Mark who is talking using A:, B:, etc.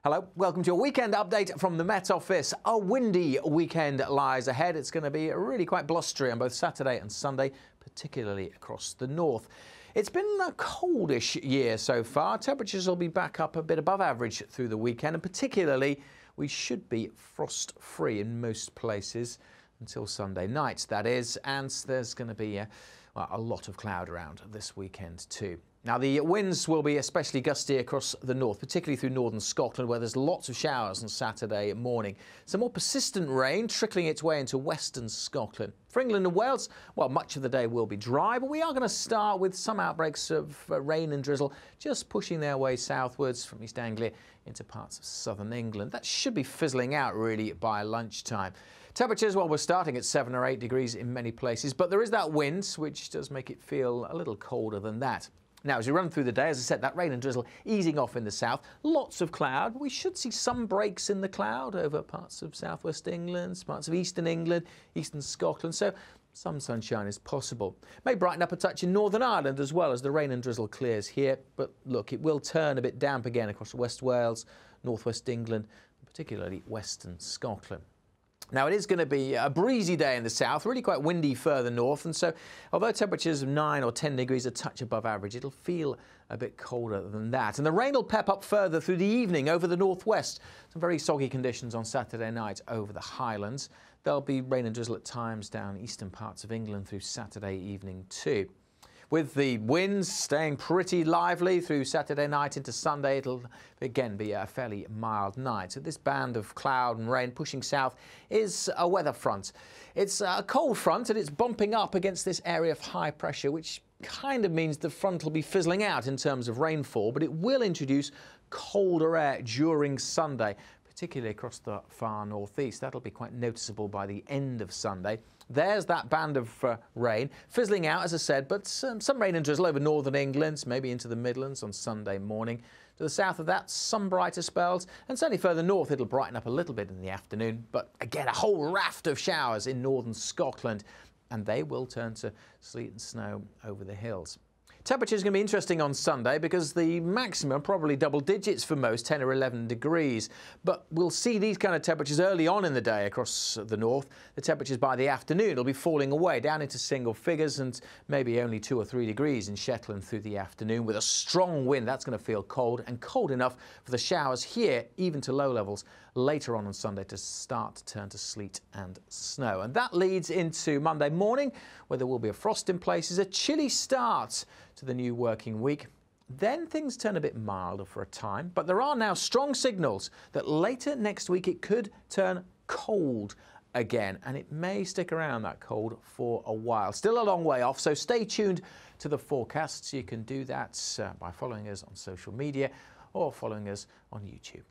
A: Hello, welcome to a weekend update from the Met Office. A windy weekend lies ahead. It's going to be really quite blustery on both Saturday and Sunday, particularly across the north. It's been a coldish year so far. Temperatures will be back up a bit above average through the weekend, and particularly we should be frost-free in most places until Sunday night, that is, and there's going to be a lot of cloud around this weekend too. Now, the winds will be especially gusty across the north, particularly through northern Scotland, where there's lots of showers on Saturday morning. Some more persistent rain trickling its way into western Scotland. For England and Wales, well, much of the day will be dry, but we are going to start with some outbreaks of rain and drizzle just pushing their way southwards from East Anglia into parts of southern England. That should be fizzling out really by lunchtime. Temperatures, well, we're starting at 7 or 8 degrees in many places, but there is that wind, which does make it feel a little colder than that. Now, as we run through the day, as I said, that rain and drizzle easing off in the south. Lots of cloud. We should see some breaks in the cloud over parts of southwest England, parts of eastern England, eastern Scotland. So some sunshine is possible. May brighten up a touch in Northern Ireland as well as the rain and drizzle clears here. But look, it will turn a bit damp again across West Wales, northwest England, and particularly western Scotland. Now, it is going to be a breezy day in the south, really quite windy further north, and so although temperatures of 9 or 10 degrees a touch above average, it'll feel a bit colder than that. And the rain will pep up further through the evening over the northwest. Some very soggy conditions on Saturday night over the Highlands. There'll be rain and drizzle at times down eastern parts of England through Saturday evening too. With the winds staying pretty lively through Saturday night into Sunday, it'll again be a fairly mild night. So this band of cloud and rain pushing south is a weather front. It's a cold front and it's bumping up against this area of high pressure, which kind of means the front will be fizzling out in terms of rainfall, but it will introduce colder air during Sunday, particularly across the far northeast. That'll be quite noticeable by the end of Sunday. There's that band of rain fizzling out, as I said, but some rain and drizzle over northern England, maybe into the Midlands on Sunday morning. To the south of that, some brighter spells, and certainly further north, it'll brighten up a little bit in the afternoon. But again, a whole raft of showers in northern Scotland, and they will turn to sleet and snow over the hills. Temperatures are going to be interesting on Sunday because the maximum probably double digits for most, 10 or 11 degrees. But we'll see these kind of temperatures early on in the day across the north. The temperatures by the afternoon will be falling away down into single figures and maybe only 2 or 3 degrees in Shetland through the afternoon with a strong wind. That's going to feel cold and cold enough for the showers here, even to low levels later on Sunday, to start to turn to sleet and snow. And that leads into Monday morning, where there will be a frost in places, a chilly start to the new working week. Then things turn a bit milder for a time, but there are now strong signals that later next week it could turn cold again, and it may stick around that cold for a while. Still a long way off, so stay tuned to the forecasts. You can do that by following us on social media or following us on YouTube.